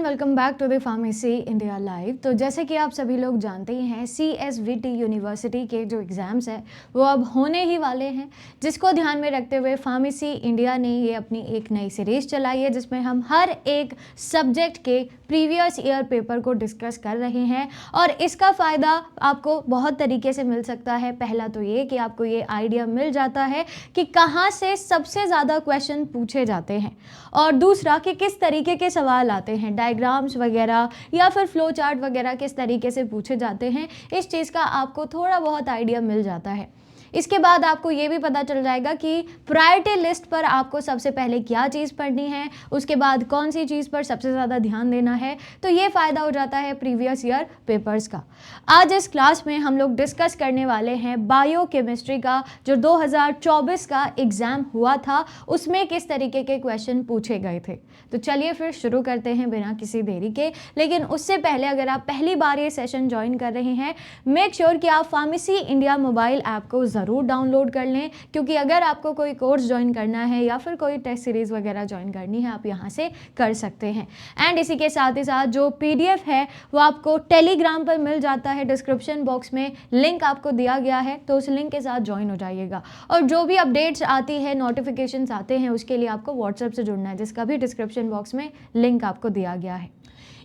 Everyone, welcome back to the pharmacy India live. तो जैसे कि आप सभी लोग जानते ही हैं, CSVT यूनिवर्सिटी के जो एग्ज़ाम्स हैं वो अब होने ही वाले हैं, जिसको ध्यान में रखते हुए फार्मेसी इंडिया ने ये अपनी एक नई सीरीज़ चलाई है जिसमें हम हर एक सब्जेक्ट के प्रीवियस ईयर पेपर को डिस्कस कर रहे हैं। और इसका फ़ायदा आपको बहुत तरीके से मिल सकता है। पहला तो ये कि आपको ये आइडिया मिल जाता है कि कहाँ से सबसे ज़्यादा क्वेश्चन पूछे जाते हैं, और दूसरा कि किस तरीके के सवाल आते हैं, डायग्राम्स वगैरह या फिर फ्लो चार्ट वगैरह किस तरीके से पूछे जाते हैं, इस चीज़ का आपको थोड़ा बहुत आइडिया मिल जाता है। इसके बाद आपको ये भी पता चल जाएगा कि प्रायोरिटी लिस्ट पर आपको सबसे पहले क्या चीज़ पढ़नी है, उसके बाद कौन सी चीज़ पर सबसे ज़्यादा ध्यान देना है। तो ये फ़ायदा हो जाता है प्रीवियस ईयर पेपर्स का। आज इस क्लास में हम लोग डिस्कस करने वाले हैं बायोकेमिस्ट्री का जो 2024 का एग्ज़ाम हुआ था, उसमें किस तरीके के क्वेश्चन पूछे गए थे। तो चलिए फिर शुरू करते हैं बिना किसी देरी के। लेकिन उससे पहले अगर आप पहली बार ये सेशन ज्वाइन कर रहे हैं, मेक श्योर कि आप फार्मेसी इंडिया मोबाइल ऐप को ज़रूर डाउनलोड कर लें, क्योंकि अगर आपको कोई कोर्स ज्वाइन करना है या फिर कोई टेस्ट सीरीज़ वगैरह ज्वाइन करनी है, आप यहाँ से कर सकते हैं। एंड इसी के साथ ही साथ जो PDF है वो आपको टेलीग्राम पर मिल जाता है। डिस्क्रिप्शन बॉक्स में लिंक आपको दिया गया है, तो उस लिंक के साथ ज्वाइन हो जाइएगा। और जो भी अपडेट्स आती है, नोटिफिकेशंस आते हैं, उसके लिए आपको व्हाट्सएप से जुड़ना है, जिसका भी डिस्क्रिप्शन बॉक्स में लिंक आपको दिया गया है।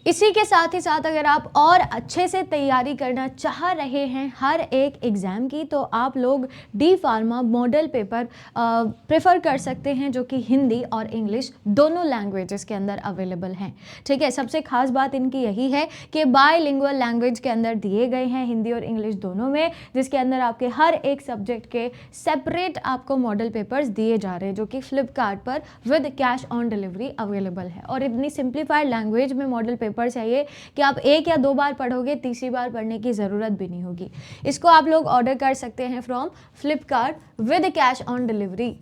इसी के साथ ही साथ अगर आप और अच्छे से तैयारी करना चाह रहे हैं हर एक एग्ज़ाम की, तो आप लोग D pharma model paper prefer कर सकते हैं, जो कि हिंदी और इंग्लिश दोनों लैंग्वेजेस के अंदर अवेलेबल हैं। ठीक है, सबसे खास बात इनकी यही है कि बायलिंगुअल लैंग्वेज के अंदर दिए गए हैं, हिंदी और इंग्लिश दोनों में, जिसके अंदर आपके हर एक सब्जेक्ट के सेपरेट आपको मॉडल पेपर्स दिए जा रहे हैं, जो कि फ्लिपकार्ट पर with cash on delivery available है। और इतनी सिंप्लीफाइड लैंग्वेज में मॉडल पेपर चाहिए कि आप एक या दो बार पढ़ोगे, तीसरी बार पढ़ने की ज़रूरत भी नहीं होगी। इसको आप लोग ऑर्डर कर सकते हैं from Flipkart with cash on delivery.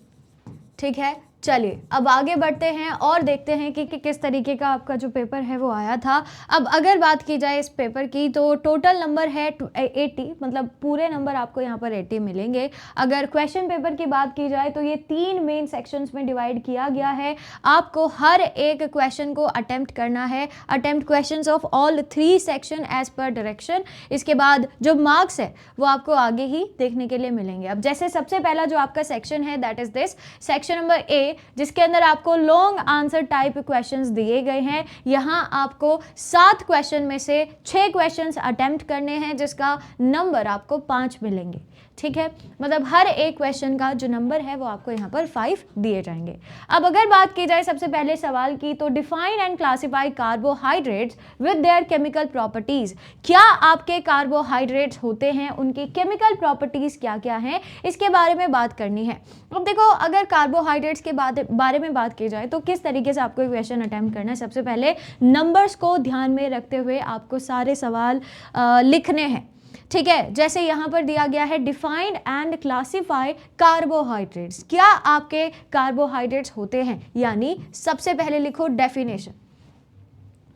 ठीक है, चलिए अब आगे बढ़ते हैं और देखते हैं कि किस तरीके का आपका जो पेपर है वो आया था। अब अगर बात की जाए इस पेपर की, तो टोटल नंबर है 80, मतलब पूरे नंबर आपको यहाँ पर 80 मिलेंगे। अगर क्वेश्चन पेपर की बात की जाए तो ये 3 मेन सेक्शंस में डिवाइड किया गया है। आपको हर एक क्वेश्चन को अटेम्प्ट करना है, attempt questions of all 3 section as per direction. इसके बाद जो मार्क्स है वो आपको आगे ही देखने के लिए मिलेंगे। अब जैसे सबसे पहला जो आपका सेक्शन है, that is this section number A, जिसके अंदर आपको लॉन्ग आंसर टाइप क्वेश्चंस दिए गए हैं। यहां आपको 7 क्वेश्चन में से 6 क्वेश्चंस अटेम्प्ट करने हैं, जिसका नंबर आपको 5 मिलेंगे। ठीक है, मतलब हर एक क्वेश्चन का जो नंबर है वो आपको यहाँ पर 5 दिए जाएंगे। अब अगर बात की जाए सबसे पहले सवाल की, तो define and classify carbohydrates with their chemical properties. क्या आपके कार्बोहाइड्रेट्स होते हैं, उनकी केमिकल प्रॉपर्टीज क्या क्या हैं, इसके बारे में बात करनी है। अब देखो, अगर कार्बोहाइड्रेट्स के बारे में बात की जाए तो किस तरीके से आपको क्वेश्चन अटेम्प्ट करना है। सबसे पहले नंबर्स को ध्यान में रखते हुए आपको सारे सवाल लिखने हैं। ठीक है, जैसे यहाँ पर दिया गया है डिफाइंड एंड क्लासिफाई कार्बोहाइड्रेट्स। क्या आपके कार्बोहाइड्रेट्स होते हैं, यानी सबसे पहले लिखो डेफिनेशन।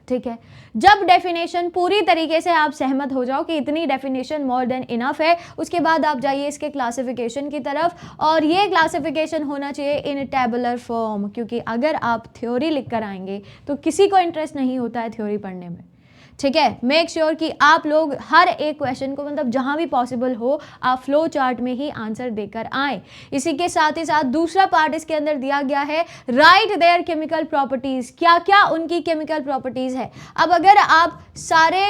ठीक है, जब डेफिनेशन पूरी तरीके से आप सहमत हो जाओ कि इतनी डेफिनेशन मोर देन इनफ है, उसके बाद आप जाइए इसके क्लासिफिकेशन की तरफ। और ये क्लासिफिकेशन होना चाहिए इन टेबुलर फॉर्म, क्योंकि अगर आप थ्योरी लिख कर आएंगे तो किसी को इंटरेस्ट नहीं होता है थ्योरी पढ़ने में। ठीक है, मेक श्योर कि आप लोग हर एक क्वेश्चन को, मतलब जहां भी पॉसिबल हो, आप फ्लो चार्ट में ही आंसर देकर आए। इसी के साथ ही साथ दूसरा पार्ट इसके अंदर दिया गया है, राइट देयर केमिकल प्रॉपर्टीज। क्या क्या उनकी केमिकल प्रॉपर्टीज है। अब अगर आप सारे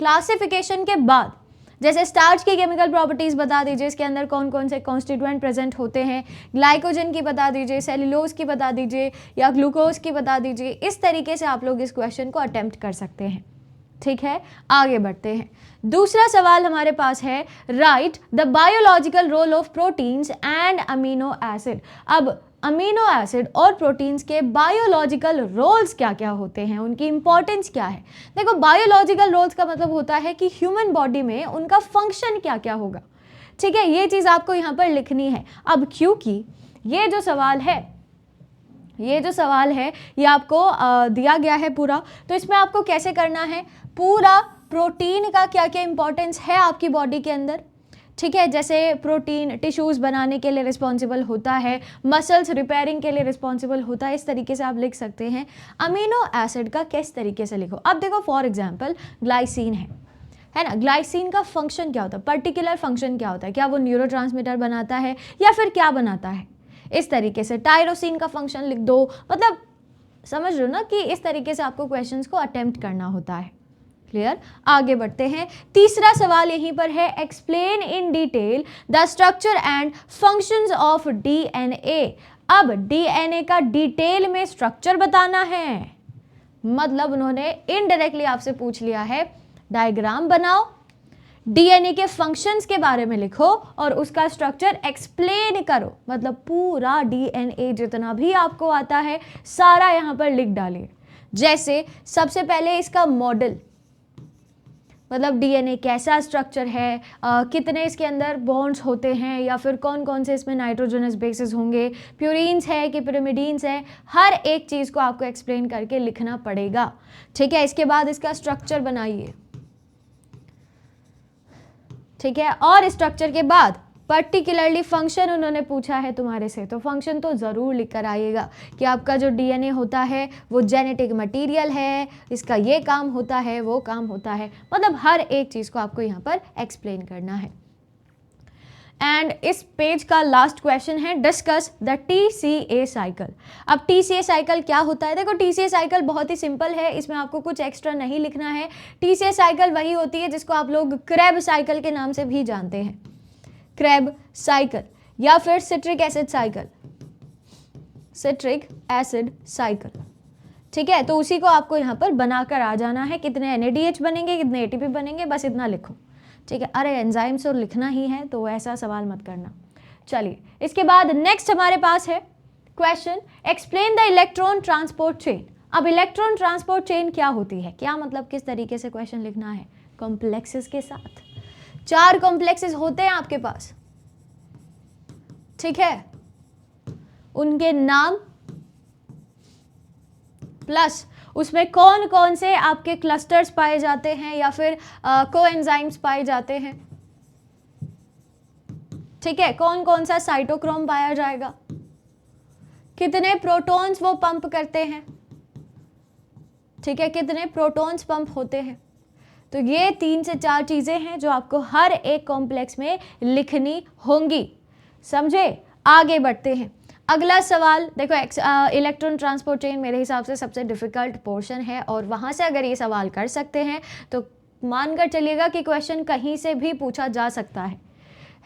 क्लासिफिकेशन के बाद, जैसे स्टार्च की केमिकल प्रॉपर्टीज बता दीजिए, इसके अंदर कौन कौन से कॉन्स्टिट्यूएंट प्रेजेंट होते हैं, ग्लाइकोजन की बता दीजिए, सेल्यूलोज की बता दीजिए, या ग्लूकोज की बता दीजिए। इस तरीके से आप लोग इस क्वेश्चन को अटेम्प्ट कर सकते हैं। ठीक है, आगे बढ़ते हैं। दूसरा सवाल हमारे पास है, write the biological role of proteins and amino acid. अब अमीनो एसिड और प्रोटीन्स के बायोलॉजिकल रोल्स क्या क्या होते हैं, उनकी इंपॉर्टेंस क्या है। देखो, बायोलॉजिकल रोल्स का मतलब होता है कि ह्यूमन बॉडी में उनका फंक्शन क्या क्या होगा। ठीक है, ये चीज़ आपको यहाँ पर लिखनी है। अब क्योंकि ये जो सवाल है ये आपको दिया गया है पूरा, तो इसमें आपको कैसे करना है, पूरा प्रोटीन का क्या क्या इंपॉर्टेंस है आपकी बॉडी के अंदर। ठीक है, जैसे प्रोटीन टिश्यूज़ बनाने के लिए रिस्पॉन्सिबल होता है, मसल्स रिपेयरिंग के लिए रिस्पॉन्सिबल होता है, इस तरीके से आप लिख सकते हैं। अमीनो एसिड का किस तरीके से लिखो, अब देखो फॉर एग्जांपल ग्लाइसिन है ना, ग्लाइसिन का फंक्शन क्या होता है, पर्टिकुलर फंक्शन क्या होता है, क्या वो न्यूरोट्रांसमीटर बनाता है या फिर क्या बनाता है, इस तरीके से। टायरोसिन का फंक्शन लिख दो, मतलब समझ लो ना कि इस तरीके से आपको क्वेश्चंस को अटेम्प्ट करना होता है। क्लियर, आगे बढ़ते हैं। तीसरा सवाल यहीं पर है, explain in detail the structure and functions of DNA. अब डीएनए का डिटेल में स्ट्रक्चर बताना है, मतलब उन्होंने इनडायरेक्टली आपसे पूछ लिया है डायग्राम बनाओ, डीएनए के फंक्शंस के बारे में लिखो और उसका स्ट्रक्चर एक्सप्लेन करो, मतलब पूरा डीएनए जितना भी आपको आता है सारा यहां पर लिख डालिए। जैसे सबसे पहले इसका मॉडल, मतलब डीएनए कैसा स्ट्रक्चर है, कितने इसके अंदर बॉन्ड्स होते हैं या फिर कौन कौन से इसमें नाइट्रोजनस बेसिस होंगे, प्यूरिन्स है कि पिरिमिडीन्स है, हर एक चीज़ को आपको एक्सप्लेन करके लिखना पड़ेगा। ठीक है, इसके बाद इसका स्ट्रक्चर बनाइए। ठीक है, और स्ट्रक्चर के बाद पर्टिकुलरली फंक्शन उन्होंने पूछा है तुम्हारे से, तो फंक्शन तो ज़रूर लिख कर आइएगा कि आपका जो डीएनए होता है वो जेनेटिक मटेरियल है, इसका ये काम होता है, वो काम होता है, मतलब हर एक चीज़ को आपको यहाँ पर एक्सप्लेन करना है। एंड इस पेज का लास्ट क्वेश्चन है, डिस्कस द टीसीए साइकिल। अब टीसीए साइकिल क्या होता है, देखो टीसीए साइकिल बहुत ही सिंपल है, इसमें आपको कुछ एक्स्ट्रा नहीं लिखना है। टीसीए साइकिल वही होती है जिसको आप लोग क्रेब साइकिल के नाम से भी जानते हैं, क्रेब साइकिल या फिर citric acid cycle, citric acid cycle. ठीक है, तो उसी को आपको यहाँ पर बनाकर आ जाना है, कितने NADH बनेंगे, कितने ATP बनेंगे, बस इतना लिखो। ठीक है, अरे एंजाइम्स और लिखना ही है तो ऐसा सवाल मत करना। चलिए, इसके बाद नेक्स्ट हमारे पास है question, explain the electron transport chain. अब इलेक्ट्रॉन ट्रांसपोर्ट चेन क्या होती है, क्या मतलब किस तरीके से क्वेश्चन लिखना है, कॉम्प्लेक्सेस के साथ। 4 कॉम्प्लेक्सेस होते हैं आपके पास, ठीक है, उनके नाम प्लस उसमें कौन कौन से आपके क्लस्टर्स पाए जाते हैं या फिर कोएंजाइम्स पाए जाते हैं। ठीक है, कौन कौन सा साइटोक्रोम पाया जाएगा, कितने प्रोटॉन्स वो पंप करते हैं। ठीक है, कितने प्रोटॉन्स पंप होते हैं। तो ये 3 से 4 चीजें हैं जो आपको हर एक कॉम्प्लेक्स में लिखनी होंगी, समझे। आगे बढ़ते हैं, अगला सवाल देखो, इलेक्ट्रॉन ट्रांसपोर्ट चेन मेरे हिसाब से सबसे डिफिकल्ट पोर्शन है और वहाँ से अगर ये सवाल कर सकते हैं तो मानकर चलिएगा कि क्वेश्चन कहीं से भी पूछा जा सकता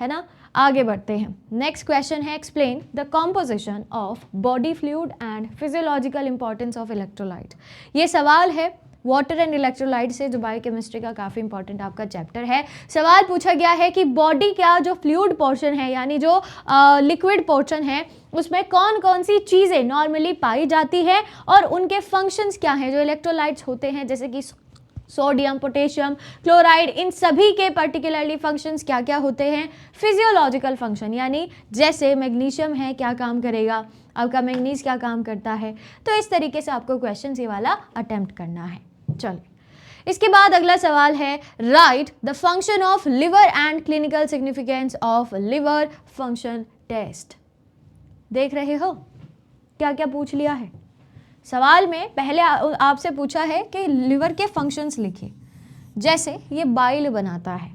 है ना। आगे बढ़ते हैं, नेक्स्ट क्वेश्चन है, explain the composition of body fluid and physiological importance of electrolyte. ये सवाल है वाटर एंड इलेक्ट्रोलाइट से, जो बायोकेमिस्ट्री का काफ़ी इंपॉर्टेंट आपका चैप्टर है। सवाल पूछा गया है कि बॉडी का जो फ्लूइड पोर्शन है यानी जो लिक्विड पोर्शन है उसमें कौन कौन सी चीज़ें नॉर्मली पाई जाती है और उनके फंक्शंस क्या हैं। जो इलेक्ट्रोलाइट्स होते हैं जैसे कि सोडियम, पोटेशियम, क्लोराइड, इन सभी के पर्टिकुलरली फंक्शंस क्या क्या होते हैं, फिजियोलॉजिकल फंक्शन, यानी जैसे मैग्नीशियम है क्या काम करेगा, आपका मैग्नीज क्या काम करता है। तो इस तरीके से आपको क्वेश्चन ये वाला अटेम्प्ट करना है। चलो, इसके बाद अगला सवाल है, write the function of liver and clinical significance of liver function test. देख रहे हो क्या क्या पूछ लिया है सवाल में। पहले आपसे पूछा है कि लिवर के फंक्शंस लिखिए, जैसे ये बाइल बनाता है,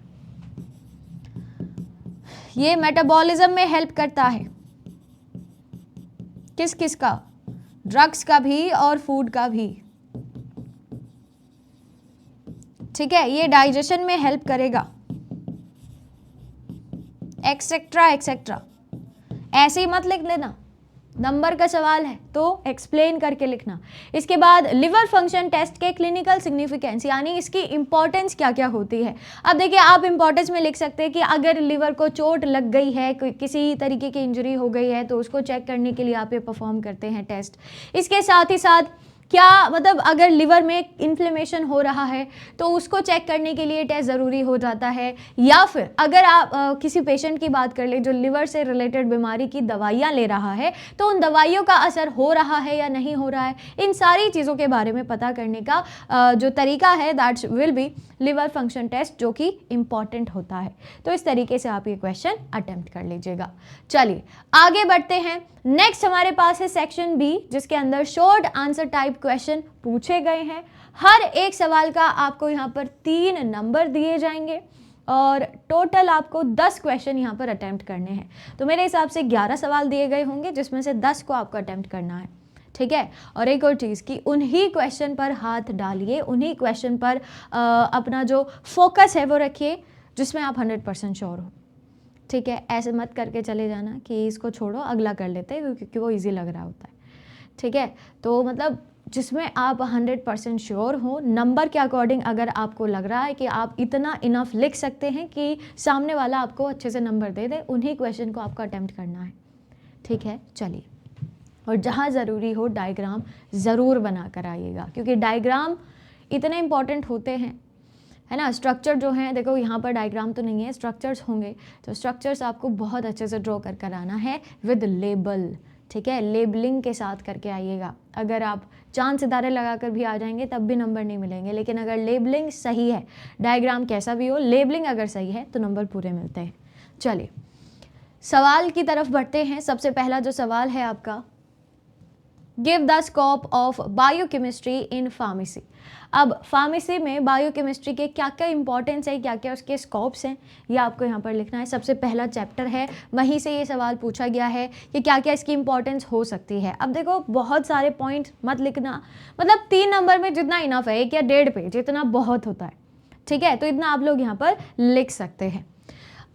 ये मेटाबॉलिज्म में हेल्प करता है, किस किस का, ड्रग्स का भी और फूड का भी। ठीक है, ये डाइजेशन में हेल्प करेगा, एक्सेट्रा एक्सेट्रा। ऐसे ही मत लिख लेना, नंबर का सवाल है तो एक्सप्लेन करके लिखना। इसके बाद लिवर फंक्शन टेस्ट के क्लिनिकल सिग्निफिकेंस यानी इसकी इंपॉर्टेंस क्या क्या होती है। अब देखिए, आप इंपॉर्टेंस में लिख सकते हैं कि अगर लिवर को चोट लग गई है, किसी तरीके की इंजरी हो गई है, तो उसको चेक करने के लिए आप ये परफॉर्म करते हैं टेस्ट। इसके साथ ही साथ क्या मतलब अगर लिवर में इन्फ्लेमेशन हो रहा है तो उसको चेक करने के लिए टेस्ट ज़रूरी हो जाता है, या फिर अगर आप किसी पेशेंट की बात कर ले जो लिवर से रिलेटेड बीमारी की दवाइयाँ ले रहा है तो उन दवाइयों का असर हो रहा है या नहीं हो रहा है, इन सारी चीज़ों के बारे में पता करने का जो तरीका है that will be liver function test, जो कि इम्पॉर्टेंट होता है। तो इस तरीके से आप ये क्वेश्चन अटेम्प्ट कर लीजिएगा। चलिए आगे बढ़ते हैं। नेक्स्ट हमारे पास है सेक्शन बी, जिसके अंदर शॉर्ट आंसर टाइप क्वेश्चन पूछे गए हैं। हर एक सवाल का आपको यहाँ पर 3 नंबर दिए जाएंगे और टोटल आपको 10 क्वेश्चन यहाँ पर अटेम्प्ट करने हैं। तो मेरे हिसाब से 11 सवाल दिए गए होंगे, जिसमें से 10 को आपको अटेम्प्ट करना है, ठीक है। और एक और चीज़ कि उन्हीं क्वेश्चन पर हाथ डालिए, उन्हीं क्वेश्चन पर अपना जो फोकस है वो रखिए जिसमें आप 100% श्योर हो, ठीक है। ऐसे मत करके चले जाना कि इसको छोड़ो अगला कर लेते हैं क्योंकि वो इजी लग रहा होता है, ठीक है। तो मतलब जिसमें आप 100% श्योर हो, नंबर के अकॉर्डिंग अगर आपको लग रहा है कि आप इतना इनफ लिख सकते हैं कि सामने वाला आपको अच्छे से नंबर दे दे, उन्हीं क्वेश्चन को आपको अटेम्प्ट करना है, ठीक है। चलिए, और जहाँ ज़रूरी हो डायग्राम ज़रूर बना कर आइएगा, क्योंकि डायग्राम इतने इंपॉर्टेंट होते हैं, है ना। स्ट्रक्चर जो है, देखो यहाँ पर डायग्राम तो नहीं है, स्ट्रक्चर्स होंगे, तो स्ट्रक्चर्स आपको बहुत अच्छे से ड्रॉ कर कर आना है विद लेबल, ठीक है। लेबलिंग के साथ करके आइएगा। अगर आप चांद सितारे लगा कर भी आ जाएंगे तब भी नंबर नहीं मिलेंगे, लेकिन अगर लेबलिंग सही है, डायग्राम कैसा भी हो, लेबलिंग अगर सही है तो नंबर पूरे मिलते हैं। चलिए सवाल की तरफ बढ़ते हैं। सबसे पहला जो सवाल है आपका, give the scope of biochemistry in pharmacy. अब फार्मेसी में बायोकेमिस्ट्री के क्या क्या इंपॉर्टेंस है, क्या क्या उसके स्कोप्स हैं, ये आपको यहाँ पर लिखना है। सबसे पहला चैप्टर है, वहीं से ये सवाल पूछा गया है कि क्या क्या इसकी इंपॉर्टेंस हो सकती है। अब देखो बहुत सारे पॉइंट मत लिखना, मतलब 3 नंबर में जितना इनफ है, 1 या 1.5 पेज इतना बहुत होता है, ठीक है। तो इतना आप लोग यहाँ पर लिख सकते हैं।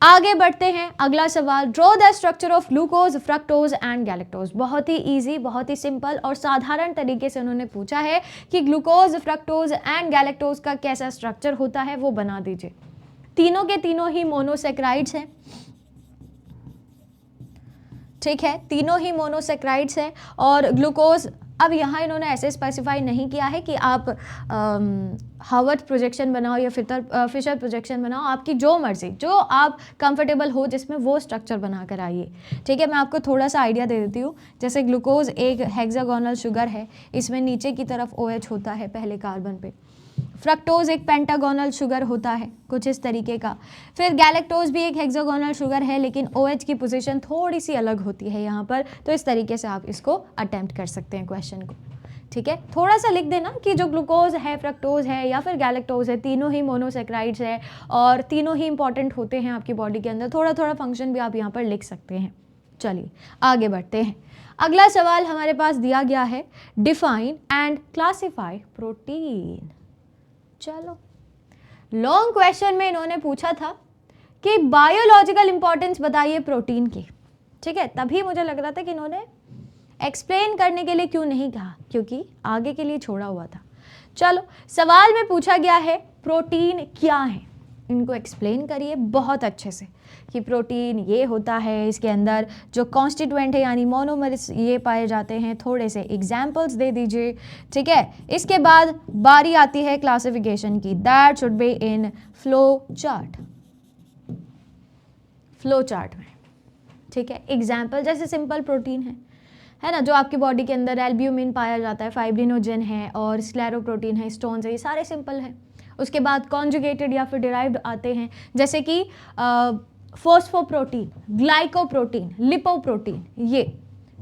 आगे बढ़ते हैं। अगला सवाल, draw the structure of glucose, fructose and galactose. बहुत ही इजी, बहुत ही सिंपल और साधारण तरीके से उन्होंने पूछा है कि ग्लूकोज, फ्रक्टोज एंड गैलेक्टोज का कैसा स्ट्रक्चर होता है वो बना दीजिए। तीनों के तीनों ही मोनोसेक्राइड्स हैं, ठीक है, तीनों ही मोनोसेक्राइड्स हैं। और ग्लूकोज, अब यहाँ इन्होंने ऐसे स्पेसिफाई नहीं किया है कि आप हावर्थ प्रोजेक्शन बनाओ या फिशर प्रोजेक्शन बनाओ, आपकी जो मर्जी, जो आप कंफर्टेबल हो जिसमें वो स्ट्रक्चर बना कर आइए, ठीक है। मैं आपको थोड़ा सा आइडिया दे देती हूँ। जैसे ग्लूकोज एक हेक्सागोनल शुगर है, इसमें नीचे की तरफ OH होता है पहले कार्बन पे। फ्रक्टोज एक पेंटागोनल शुगर होता है कुछ इस तरीके का। फिर गैलेक्टोज भी एक हेक्सागोनल शुगर है, लेकिन OH की पोजीशन थोड़ी सी अलग होती है यहाँ पर। तो इस तरीके से आप इसको अटेम्प्ट कर सकते हैं क्वेश्चन को, ठीक है। थोड़ा सा लिख देना कि जो ग्लूकोज है, फ्रक्टोज है या फिर गैलेक्टोज है, तीनों ही मोनोसेक्राइड्स है और तीनों ही इंपॉर्टेंट होते हैं आपकी बॉडी के अंदर। थोड़ा थोड़ा फंक्शन भी आप यहाँ पर लिख सकते हैं। चलिए आगे बढ़ते हैं। अगला सवाल हमारे पास दिया गया है, डिफाइन एंड क्लासिफाई प्रोटीन। चलो, लॉन्ग क्वेश्चन में इन्होंने पूछा था कि बायोलॉजिकल इंपॉर्टेंस बताइए प्रोटीन की, ठीक है। तभी मुझे लग रहा था कि इन्होंने एक्सप्लेन करने के लिए क्यों नहीं कहा, क्योंकि आगे के लिए छोड़ा हुआ था। चलो, सवाल में पूछा गया है प्रोटीन क्या है, इनको एक्सप्लेन करिए बहुत अच्छे से कि प्रोटीन ये होता है, इसके अंदर जो कॉन्स्टिट्यूएंट है यानी मोनोमर्स ये पाए जाते हैं। थोड़े से एग्जाम्पल्स दे दीजिए, ठीक है। इसके बाद बारी आती है क्लासिफिकेशन की, that should be in flow chart, flow chart में, ठीक है। एग्जाम्पल जैसे सिंपल प्रोटीन है ना, जो आपकी बॉडी के अंदर एल्ब्यूमिन पाया जाता है, फाइब्रिनोजेन है और स्क्लेरोप्रोटीन है, स्टोन्स है, ये सारे सिंपल हैं। उसके बाद कॉन्जुगेटेड या फिर डिराइव्ड आते हैं, जैसे कि फोस्फोप्रोटीन, ग्लाइकोप्रोटीन, लिपोप्रोटीन, ये,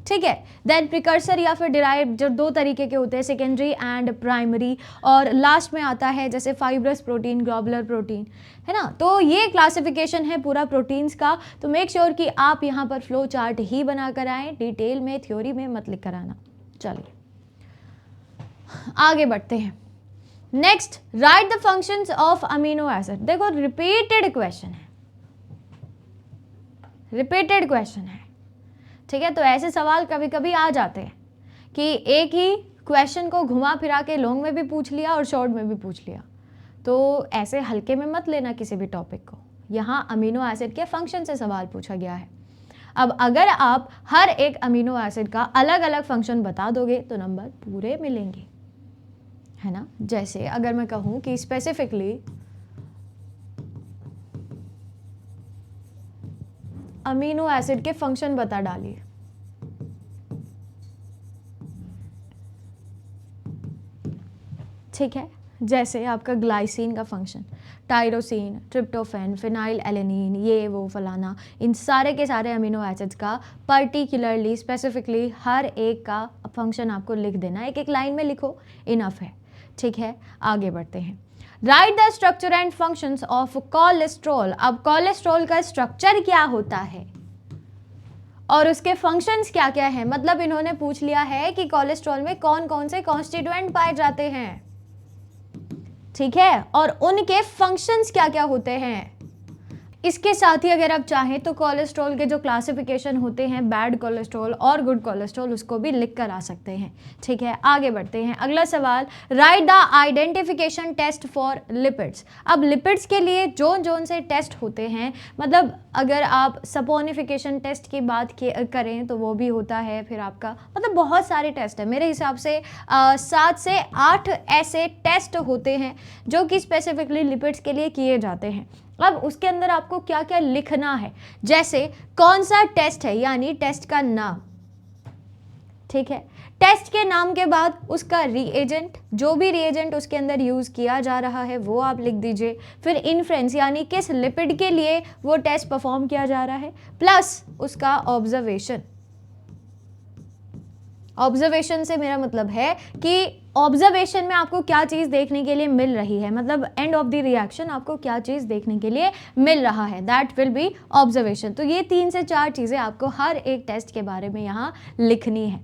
ठीक है। देन प्रिकर्सर या फिर डिराइव्ड जो 2 तरीके के होते हैं, सेकेंडरी एंड प्राइमरी। और लास्ट में आता है जैसे फाइब्रस प्रोटीन, ग्लोबुलर प्रोटीन, है ना। तो ये क्लासिफिकेशन है पूरा प्रोटीन्स का। तो मेक श्योर कि आप यहाँ पर फ्लो चार्ट ही बना कर आएँ, डिटेल में, थ्योरी में मत लिख कर आना। चलिए आगे बढ़ते हैं। Next, right the functions of amino acid. देखो रिपीटेड क्वेश्चन है, रिपीटेड क्वेश्चन है, ठीक है। तो ऐसे सवाल कभी कभी आ जाते हैं कि एक ही क्वेश्चन को घुमा फिरा के लॉन्ग में भी पूछ लिया और शॉर्ट में भी पूछ लिया। तो ऐसे हल्के में मत लेना किसी भी टॉपिक को। यहाँ अमीनो एसिड के फंक्शन से सवाल पूछा गया है। अब अगर आप हर एक अमीनो एसिड का अलग अलग फंक्शन बता दोगे तो नंबर पूरे मिलेंगे, है ना। जैसे अगर मैं कहूँ कि स्पेसिफिकली अमीनो एसिड के फंक्शन बता डालिए, ठीक है। जैसे आपका ग्लाइसिन का function, tyrosine, tryptophan, phenyl alanine, ये वो फलाना, इन सारे के सारे अमीनो एसिड्स का पर्टिकुलरली स्पेसिफिकली हर एक का फंक्शन आपको लिख देना, एक एक लाइन में लिखो, इनफ है, ठीक है। आगे बढ़ते हैं। Right the structure and functions of cholesterol. अब कोलेस्ट्रॉल का स्ट्रक्चर क्या होता है और उसके फंक्शंस क्या क्या है, मतलब इन्होंने पूछ लिया है कि कोलेस्ट्रॉल में कौन कौन से कॉन्स्टिट्यूएंट पाए जाते हैं, ठीक है, और उनके फंक्शंस क्या क्या होते हैं। इसके साथ ही अगर आप चाहें तो कोलेस्ट्रॉल के जो क्लासिफिकेशन होते हैं, बैड कोलेस्ट्रॉल और गुड कोलेस्ट्रॉल, उसको भी लिख कर आ सकते हैं, ठीक है। आगे बढ़ते हैं। अगला सवाल, write the identification test for lipids. अब लिपिड्स के लिए जोन जोन से टेस्ट होते हैं, मतलब अगर आप सपोनिफिकेशन टेस्ट की बात करें तो वो भी होता है, फिर आपका मतलब बहुत सारे टेस्ट है, मेरे हिसाब से 7 से 8 ऐसे टेस्ट होते हैं जो कि स्पेसिफिकली लिपिड्स के लिए किए जाते हैं। अब उसके अंदर आपको क्या क्या लिखना है, जैसे कौन सा टेस्ट है, यानी टेस्ट का नाम, ठीक है। टेस्ट के नाम के बाद उसका रिएजेंट, जो भी रिएजेंट उसके अंदर यूज किया जा रहा है वो आप लिख दीजिए। फिर इन्फ्रेंस, यानी किस लिपिड के लिए वो टेस्ट परफॉर्म किया जा रहा है, प्लस उसका ऑब्जर्वेशन। ऑब्जर्वेशन से मेरा मतलब है कि ऑब्जर्वेशन में आपको क्या चीज़ देखने के लिए मिल रही है, मतलब एंड ऑफ द रिएक्शन आपको क्या चीज़ देखने के लिए मिल रहा है, दैट विल बी ऑब्जर्वेशन। तो ये 3 से 4 चीज़ें आपको हर एक टेस्ट के बारे में यहाँ लिखनी है।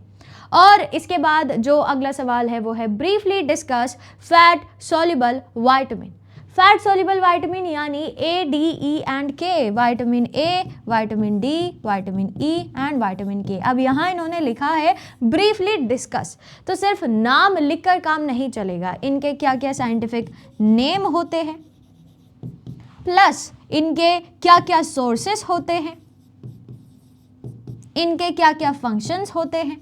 और इसके बाद जो अगला सवाल है वो है, briefly discuss fat soluble vitamin. Fat soluble vitamin यानी ए, डी, ई एंड के, vitamin A, vitamin D, vitamin E and vitamin के। अब यहाँ इन्होंने लिखा है ब्रीफली डिस्कस, तो सिर्फ नाम लिखकर काम नहीं चलेगा, इनके क्या क्या साइंटिफिक नेम होते हैं, प्लस इनके क्या क्या सोर्सेस होते हैं, इनके क्या क्या फंक्शंस होते हैं,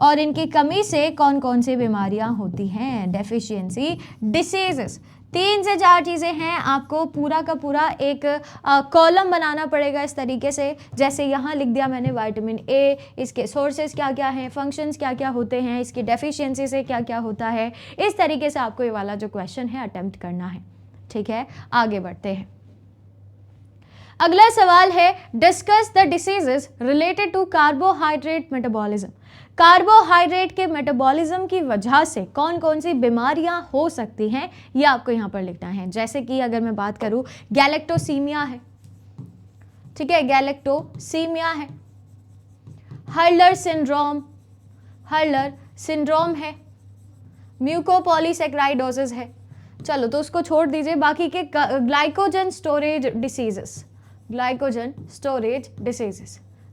और इनकी कमी से कौन कौन सी बीमारियां होती हैं, डेफिशिएंसी, डिसीजेस। 3 से 4 चीज़ें हैं, आपको पूरा का पूरा एक कॉलम बनाना पड़ेगा इस तरीके से, जैसे यहाँ लिख दिया मैंने विटामिन ए, इसके सोर्सेज क्या क्या हैं, फंक्शंस क्या क्या होते हैं, इसकी डेफिशिएंसी से क्या क्या होता है। इस तरीके से आपको ये वाला जो क्वेश्चन है अटेम्प्ट करना है, ठीक है। आगे बढ़ते हैं। अगला सवाल है, discuss the diseases related to carbohydrate metabolism. Carbohydrate के मेटाबॉलिज्म की वजह से कौन कौन सी बीमारियां हो सकती हैं, ये आपको यहाँ पर लिखना है। जैसे कि अगर मैं बात करूँ, गैलेक्टोसीमिया है, ठीक है, गैलेक्टोसीमिया है, हर्लर सिंड्रोम है, म्यूकोपॉलीसेक्राइडोसिस है। चलो तो उसको छोड़ दीजिए, बाकी के ग्लाइकोजन स्टोरेज डिसीजेस,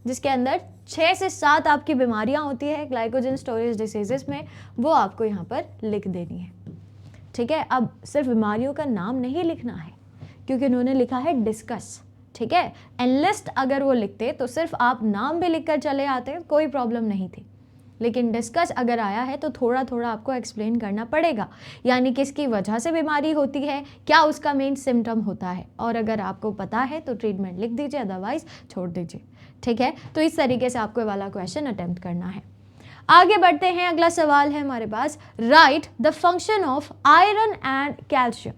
जिसके अंदर 6 से 7 आपकी बीमारियां होती है ग्लाइकोजन स्टोरेज डिसीजेस में, वो आपको यहाँ पर लिख देनी है, ठीक है। अब सिर्फ बीमारियों का नाम नहीं लिखना है, क्योंकि उन्होंने लिखा है डिस्कस, ठीक है। एनलिस्ट अगर वो लिखते तो सिर्फ आप नाम भी लिखकर चले आते, कोई प्रॉब्लम नहीं थी, लेकिन डिस्कस अगर आया है तो थोड़ा थोड़ा आपको एक्सप्लेन करना पड़ेगा, यानी किसकी वजह से बीमारी होती है, क्या उसका मेन सिम्टम होता है, और अगर आपको पता है तो ट्रीटमेंट लिख दीजिए, अदरवाइज छोड़ दीजिए, ठीक है। तो इस तरीके से आपको वाला क्वेश्चन अटेम्प्ट करना है। आगे बढ़ते हैं। अगला सवाल है हमारे पास, write the function of iron and calcium.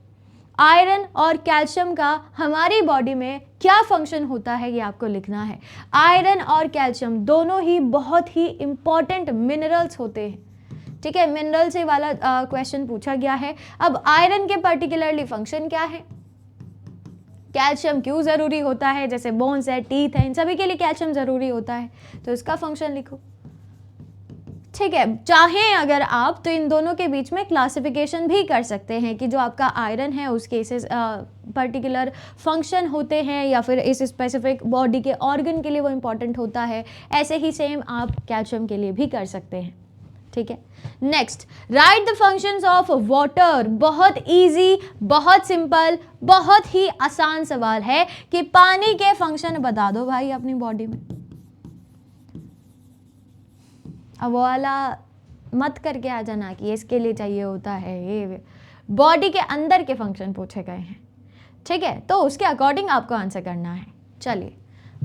Iron और कैल्शियम का हमारी बॉडी में क्या फंक्शन होता है, ये आपको लिखना है। आयरन और कैल्शियम दोनों ही बहुत ही इंपॉर्टेंट मिनरल्स होते हैं, ठीक है। मिनरल से वाला क्वेश्चन पूछा गया है। अब आयरन के पर्टिकुलरली फंक्शन क्या है, कैल्शियम क्यों ज़रूरी होता है, जैसे बोन्स है, टीथ है, इन सभी के लिए कैल्शियम ज़रूरी होता है, तो इसका फंक्शन लिखो, ठीक है। चाहें अगर आप तो इन दोनों के बीच में क्लासिफिकेशन भी कर सकते हैं कि जो आपका आयरन है उसके इस पर्टिकुलर फंक्शन होते हैं, या फिर इस स्पेसिफिक बॉडी के ऑर्गन के लिए वो इम्पॉर्टेंट होता है। ऐसे ही सेम आप कैल्शियम के लिए भी कर सकते हैं, ठीक है। Next, right the functions of water. बहुत इजी, बहुत सिंपल, बहुत ही आसान सवाल है कि पानी के फंक्शन बता दो भाई अपनी बॉडी में। अब वाला मत करके आ जाना कि इसके लिए चाहिए होता है ये, बॉडी के अंदर के फंक्शन पूछे गए हैं, ठीक है, तो उसके अकॉर्डिंग आपको आंसर करना है। चलिए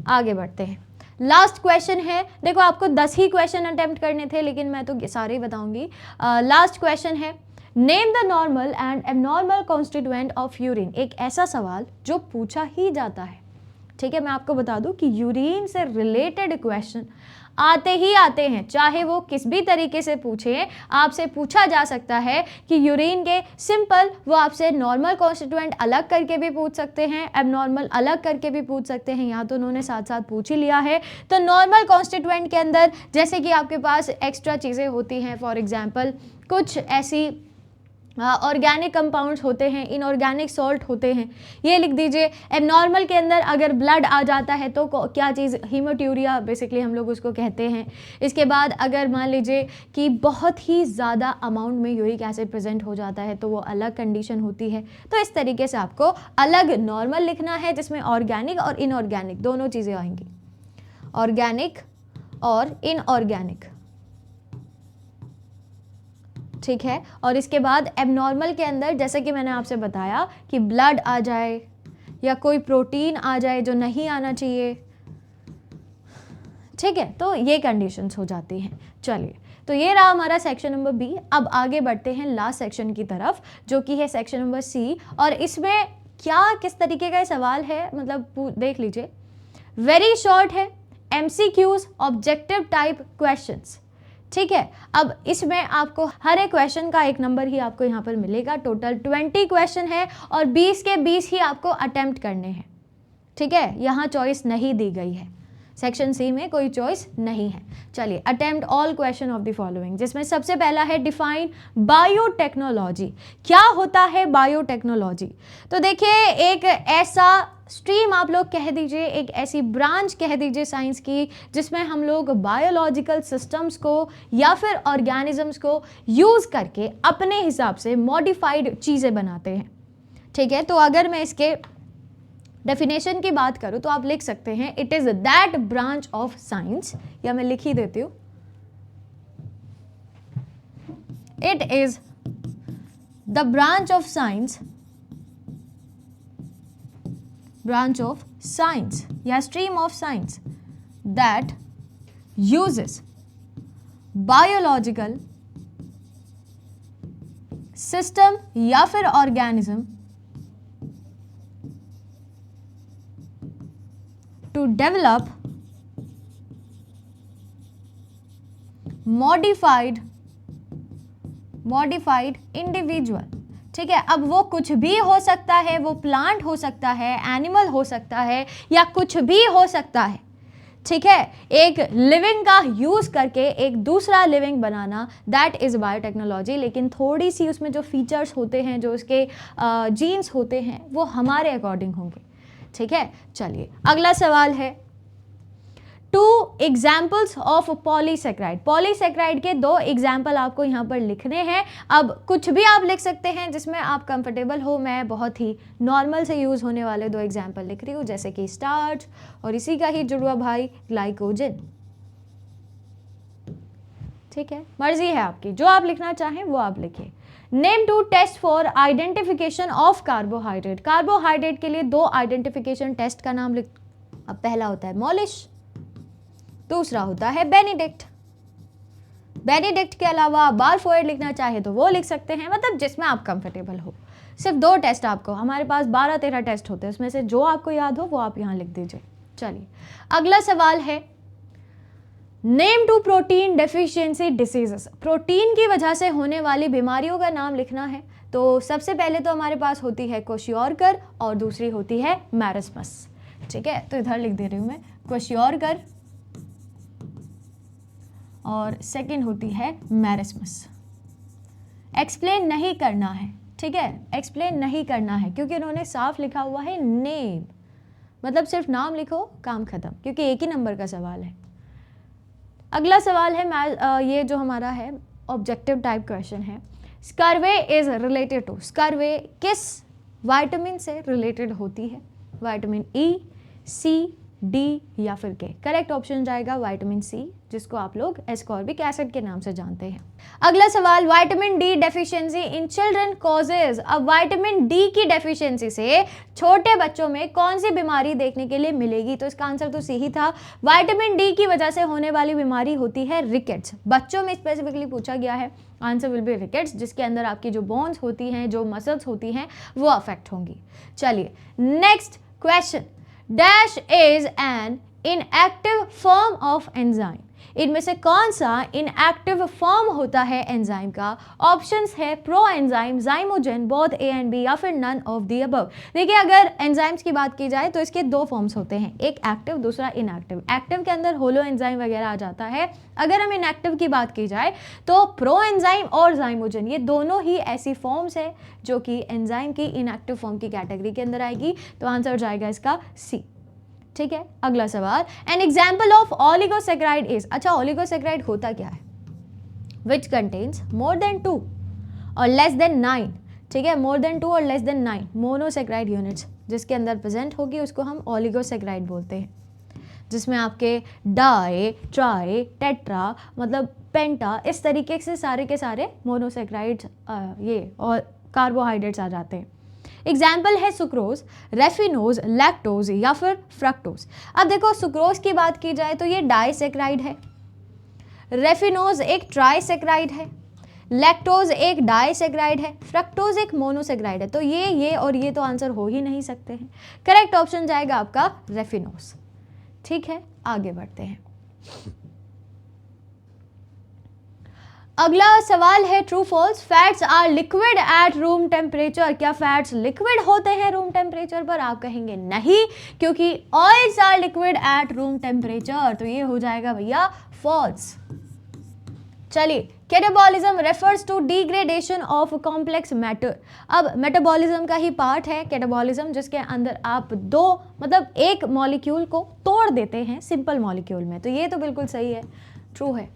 आगे बढ़ते हैं। लास्ट क्वेश्चन है, देखो आपको 10 ही क्वेश्चन अटेम्प्ट करने थे लेकिन मैं तो सारे ही बताऊंगी। लास्ट क्वेश्चन है, name the normal and abnormal constituent of urine. एक ऐसा सवाल जो पूछा ही जाता है, ठीक है। मैं आपको बता दूं कि यूरिन से रिलेटेड क्वेश्चन आते ही आते हैं, चाहे वो किस भी तरीके से पूछे, आपसे पूछा जा सकता है कि यूरिन के सिंपल, वो आपसे नॉर्मल कॉन्स्टिट्यूएंट अलग करके भी पूछ सकते हैं, एबनॉर्मल अलग करके भी पूछ सकते हैं, यहाँ तो उन्होंने साथ साथ पूछ ही लिया है। तो नॉर्मल कॉन्स्टिट्यूएंट के अंदर जैसे कि आपके पास एक्स्ट्रा चीज़ें होती हैं, फॉर एग्जाम्पल कुछ ऐसी ऑर्गेनिक कंपाउंड्स होते हैं, इनऑर्गेनिक सॉल्ट होते हैं, ये लिख दीजिए। एबनॉर्मल के अंदर अगर ब्लड आ जाता है तो क्या चीज़, हीमोट्यूरिया बेसिकली हम लोग उसको कहते हैं। इसके बाद अगर मान लीजिए कि बहुत ही ज़्यादा अमाउंट में यूरिक एसिड प्रेजेंट हो जाता है तो वो अलग कंडीशन होती है। तो इस तरीके से आपको अलग नॉर्मल लिखना है जिसमें ऑर्गेनिक और इनऑर्गेनिक दोनों चीज़ें आएंगी, ऑर्गेनिक और इनऑर्गेनिक, ठीक है। और इसके बाद एबनॉर्मल के अंदर जैसे कि मैंने आपसे बताया कि ब्लड आ जाए या कोई प्रोटीन आ जाए जो नहीं आना चाहिए, ठीक है, तो ये कंडीशंस हो जाती हैं। चलिए, तो ये रहा हमारा सेक्शन नंबर बी। अब आगे बढ़ते हैं लास्ट सेक्शन की तरफ जो कि है सेक्शन नंबर सी। और इसमें क्या किस तरीके का सवाल है, मतलब देख लीजिए, वेरी शॉर्ट है, MCQs, ऑब्जेक्टिव टाइप क्वेश्चंस, ठीक है। अब इसमें आपको हर एक क्वेश्चन का 1 नंबर ही आपको यहाँ पर मिलेगा। टोटल 20 क्वेश्चन है और 20 के 20 ही आपको अटेम्प्ट करने हैं, ठीक है। यहाँ चॉइस नहीं दी गई है, सेक्शन सी में कोई चॉइस नहीं है। चलिए, attempt all question of the following, जिसमें सबसे पहला है डिफाइन बायोटेक्नोलॉजी। क्या होता है बायोटेक्नोलॉजी? तो देखिए, एक ऐसा स्ट्रीम आप लोग कह दीजिए, एक ऐसी ब्रांच कह दीजिए साइंस की जिसमें हम लोग बायोलॉजिकल सिस्टम्स को या फिर ऑर्गेनिजम्स को यूज़ करके अपने हिसाब से मॉडिफाइड चीज़ें बनाते हैं, ठीक है। तो अगर मैं इसके डेफिनेशन की बात करूं तो आप लिख सकते हैं, it is that branch of science, या मैं लिख ही देती हूं, it is the branch of science, branch of science या stream of science that uses biological system या फिर organism to develop modified individual, ठीक है। अब वो कुछ भी हो सकता है, वो प्लांट हो सकता है, एनिमल हो सकता है, या कुछ भी हो सकता है, ठीक है। एक लिविंग का यूज करके एक दूसरा living banana, that is biotechnology. लेकिन थोड़ी सी उसमें जो फीचर्स होते हैं, जो उसके जीन्स होते हैं, वो हमारे अकॉर्डिंग होंगे, ठीक है। चलिए, अगला सवाल है, 2 एग्जाम्पल्स ऑफ पॉलीसेक्राइड। पॉलीसेक्राइड के 2 एग्जाम्पल आपको यहाँ पर लिखने हैं। अब कुछ भी आप लिख सकते हैं जिसमें आप कंफर्टेबल हो। मैं बहुत ही नॉर्मल से यूज़ होने वाले 2 एग्जाम्पल लिख रही हूँ, जैसे कि स्टार्च और इसी का ही जुड़वा भाई ग्लाइकोजन, ठीक है। मर्जी है आपकी, जो आप लिखना चाहें वो आप लिखिए। Name 2 test for identification of carbohydrate. Carbohydrate के लिए 2 आइडेंटिफिकेशन टेस्ट का नाम लिख। अब पहला होता है मॉलिश, दूसरा होता है बेनेडिक्ट। बेनेडिक्ट के अलावा बारफोर्ड लिखना चाहे तो वो लिख सकते हैं, मतलब जिसमें आप कंफर्टेबल हो। सिर्फ 2 टेस्ट आपको, हमारे पास 12-13 टेस्ट होते हैं, उसमें से जो आपको याद हो वो आप यहाँ लिख दीजिए। चलिए, अगला सवाल है, name 2 protein deficiency diseases. Protein की वजह से होने वाली बीमारियों का नाम लिखना है। तो सबसे पहले तो हमारे पास होती है क्वेशियोरकर और दूसरी होती है मैरस्मस, ठीक है। तो इधर लिख दे रही हूँ मैं, क्वेशियोरकर और सेकंड होती है मैरस्मस। एक्सप्लेन नहीं करना है, ठीक है, एक्सप्लेन नहीं करना है क्योंकि उन्होंने साफ लिखा हुआ है नेम, मतलब सिर्फ नाम लिखो, काम खत्म, क्योंकि एक ही नंबर का सवाल है। अगला सवाल है, ये जो हमारा है ऑब्जेक्टिव टाइप क्वेश्चन है, स्कर्वे इज रिलेटेड टू। स्कर्वे किस विटामिन से रिलेटेड होती है? विटामिन ई, सी, डी या फिर के? करेक्ट ऑप्शन जाएगा विटामिन सी, जिसको आप लोग एस्कॉर्बिक एसिड के नाम से जानते हैं। अगला सवाल, vitamin D deficiency in children causes. अब विटामिन डी की डेफिशिएंसी से छोटे बच्चों में कौन सी बीमारी देखने के लिए मिलेगी? तो इसका आंसर तो सही था, विटामिन डी की वजह से होने वाली बीमारी होती है रिकेट्स। बच्चों में स्पेसिफिकली पूछा गया है, आंसर विल बी रिकेट्स, जिसके अंदर आपकी जो बोन्स होती हैं, जो मसल्स होती हैं, वो अफेक्ट होंगी। चलिए next question, dash is an inactive form of enzyme. इनमें से कौन सा इनएक्टिव फॉर्म होता है एंजाइम का? ऑप्शंस है pro enzyme, zymogen, both A and B, या फिर नन ऑफ द अबव। देखिए अगर एंजाइम्स की बात की जाए तो इसके दो फॉर्म्स होते हैं, एक एक्टिव, दूसरा इनएक्टिव। एक्टिव के अंदर होलो एंजाइम वगैरह आ जाता है। अगर हम इनएक्टिव की बात की जाए तो प्रो एंजाइम और जाइमोजेन, ये दोनों ही ऐसी फॉर्म्स है जो कि एंजाइम की इनएक्टिव फॉर्म की कैटेगरी के अंदर आएगी। तो आंसर जाएगा इसका सी। ठीक है, अगला सवाल, an example of oligosaccharide is. अच्छा, ओलिगोसेक्राइड होता क्या है? विच कंटेन्स मोर देन 2 और लेस देन 9, ठीक है, मोर देन 2 और लेस देन 9 मोनोसेक्राइड यूनिट्स जिसके अंदर प्रेजेंट होगी उसको हम ओलिगोसेक्राइड बोलते हैं, जिसमें आपके डाई, ट्राई, टेट्रा, मतलब पेंटा, इस तरीके से सारे के सारे मोनोसेक्राइड्स ये और कार्बोहाइड्रेट्स आ जाते हैं। एग्जाम्पल है सुक्रोज, रेफिनोज, लैक्टोज या फिर फ्रक्टोज। अब देखो सुक्रोज की बात की जाए तो ये डाइसेक्राइड है, रेफिनोज एक ट्राइसेक्राइड है, लैक्टोज एक डाइसेक्राइड है, फ्रक्टोज एक मोनोसेक्राइड है। तो ये और ये तो आंसर हो ही नहीं सकते हैं। करेक्ट ऑप्शन जाएगा आपका रेफिनोज। ठीक है, आगे बढ़ते हैं। अगला सवाल है true false, fats are liquid at room temperature. क्या फैट्स लिक्विड होते हैं रूम टेम्परेचर पर? आप कहेंगे नहीं, क्योंकि oils are liquid at room temperature. तो ये हो जाएगा भैया फॉल्स। चलिए, catabolism refers to degradation of complex matter. अब मेटाबॉलिज्म का ही पार्ट है कैटाबॉलिज्म, जिसके अंदर आप एक मॉलिक्यूल को तोड़ देते हैं सिंपल मॉलिक्यूल में। तो ये तो बिल्कुल सही है, ट्रू है।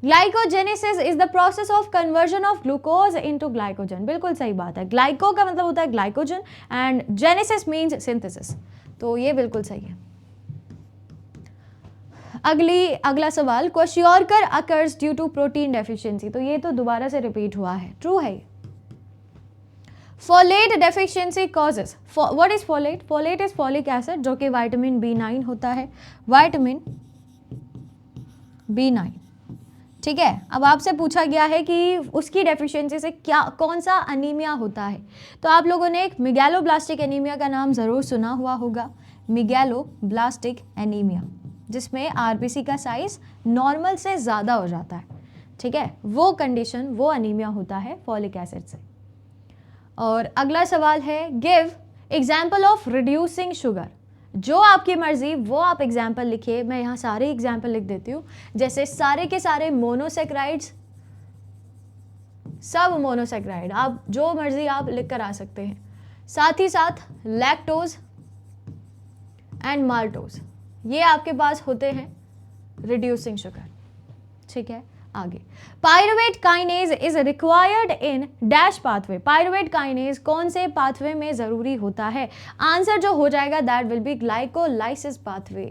Glycogenesis is the process of conversion of glucose into glycogen. बिल्कुल सही बात है, ग्लाइको का मतलब होता है glycogen and genesis means synthesis. तो ये बिल्कुल सही है। अगला सवाल, kwashiorkor occurs due to protein deficiency. तो ये तो दोबारा से रिपीट हुआ है, ट्रू है। Folate deficiency causes, what is folate? Folate is folic acid, जो कि विटामिन B9 होता है, विटामिन B9। ठीक है, अब आपसे पूछा गया है कि उसकी डेफिशिएंसी से कौन सा अनीमिया होता है। तो आप लोगों ने एक मेगालोब्लास्टिक एनीमिया का नाम ज़रूर सुना हुआ होगा, मेगालोब्लास्टिक एनीमिया, जिसमें आरबीसी का साइज नॉर्मल से ज़्यादा हो जाता है। ठीक है, वो कंडीशन, वो अनीमिया होता है फॉलिक एसिड से। और अगला सवाल है, give example of reducing sugar. जो आपकी मर्जी वो आप एग्जाम्पल लिखिए, मैं यहाँ सारे एग्जाम्पल लिख देती हूँ। जैसे सारे के सारे मोनोसेक्राइड्स, सब मोनोसेक्राइड, आप जो मर्जी आप लिख कर आ सकते हैं। साथ ही साथ लैक्टोज एंड माल्टोज, ये आपके पास होते हैं रिड्यूसिंग शुगर। ठीक है, आगे, pyruvate kinase is required in dash pathway. Pyruvate kinase कौन से पाथवे में जरूरी होता है? आंसर जो हो जाएगा that will B glycolysis pathway,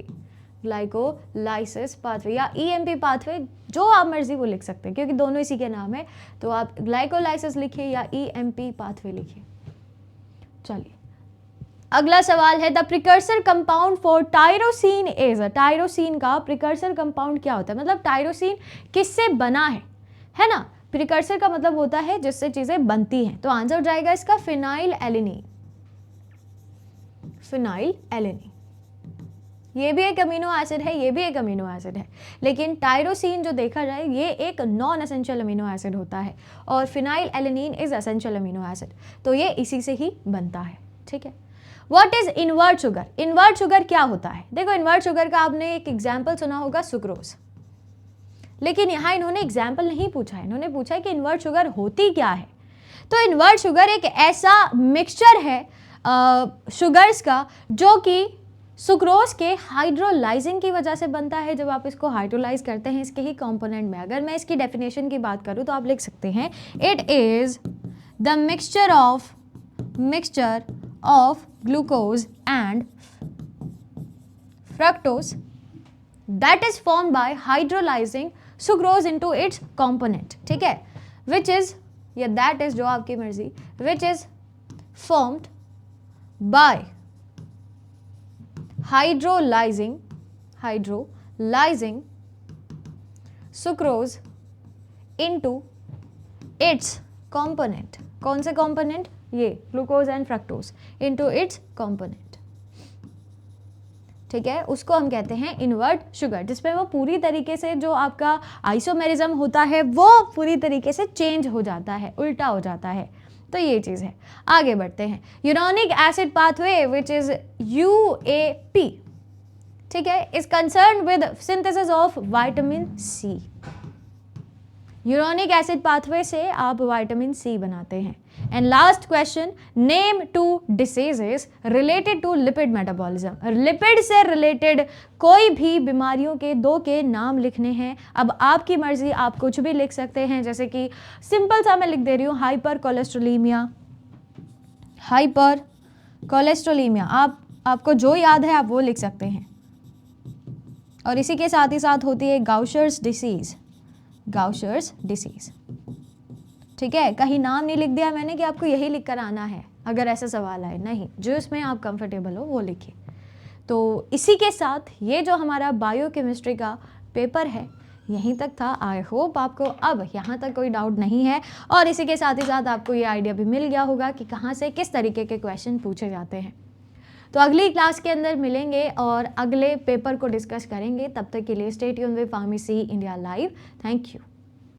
glycolysis pathway या EMP पाथवे, जो आप मर्जी वो लिख सकते हैं क्योंकि दोनों इसी के नाम है। तो आप ग्लाइकोलाइसिस लिखिए या EMP पाथवे लिखिए। चलिए, अगला सवाल है, the precursor compound for tyrosine is. Tyrosine का प्रिकर्सर कंपाउंड क्या होता है? मतलब टायरोसिन किससे बना है ना? प्रिकर्सर का मतलब होता है जिससे चीजें बनती हैं। तो आंसर जाएगा इसका फिनाइल एलेनिन। फिनाइल एलेनिन, ये भी एक अमीनो एसिड है, ये भी एक अमीनो एसिड है, लेकिन टायरोसिन जो देखा जाए ये एक नॉन एसेंशियल अमीनो एसिड होता है और phenylalanine is essential amino acid. तो ये इसी से ही बनता है। ठीक है, what is invert sugar? Invert sugar क्या होता है? देखो, इनवर्ट शुगर का आपने एक एग्जाम्पल सुना होगा, सुक्रोज, लेकिन यहाँ इन्होंने एग्जाम्पल नहीं पूछा है, इन्होंने पूछा है कि इनवर्ट शुगर होती क्या है। तो इनवर्ट शुगर एक ऐसा मिक्सचर है शुगर्स का जो कि सुक्रोज के हाइड्रोलाइजिंग की वजह से बनता है। जब आप इसको हाइड्रोलाइज करते हैं इसके ही कंपोनेंट में, अगर मैं इसकी डेफिनेशन की बात करूँ तो आप लिख सकते हैं, it is the mixture of glucose and fructose that is formed by hydrolyzing sucrose into its component, ठीक है, which is या that is जो आपकी मर्जी, which is formed by hydrolyzing sucrose into its component. कौन से component? ये glucose and fructose into its component, ठीक है, उसको हम कहते हैं इन्वर्ट शुगर, जिसमें वो पूरी तरीके से जो आपका आइसोमेरिज्म होता है वो पूरी तरीके से चेंज हो जाता है, उल्टा हो जाता है। तो ये चीज़ है। आगे बढ़ते हैं। Uronic acid pathway which is UAP, ठीक है, is concern with synthesis of vitamin C. यूरानिक एसिड पाथवे से आप विटामिन सी बनाते हैं। And last question, name 2 diseases related to lipid metabolism. Lipid से रिलेटेड कोई भी बीमारियों के 2 के नाम लिखने हैं। अब आपकी मर्जी, आप कुछ भी लिख सकते हैं, जैसे कि सिंपल सा मैं लिख दे रही हूँ, हाइपर कोलेस्ट्रोलीमिया। आपको जो याद है आप वो लिख सकते हैं। और इसी के साथ ही साथ होती है गाउशर्स डिसीज, ठीक है। कहीं नाम नहीं लिख दिया मैंने कि आपको यही लिख कर आना है अगर ऐसा सवाल आए, नहीं, जो इसमें आप कंफर्टेबल हो वो लिखिए। तो इसी के साथ ये जो हमारा बायोकेमिस्ट्री का पेपर है यहीं तक था। आई होप आपको अब यहाँ तक कोई डाउट नहीं है, और इसी के साथ ही साथ आपको ये आइडिया भी मिल गया होगा कि कहाँ से किस तरीके के क्वेश्चन पूछे जाते हैं। तो अगली क्लास के अंदर मिलेंगे और अगले पेपर को डिस्कस करेंगे। तब तक के लिए stay tuned with pharmacy India live. Thank you.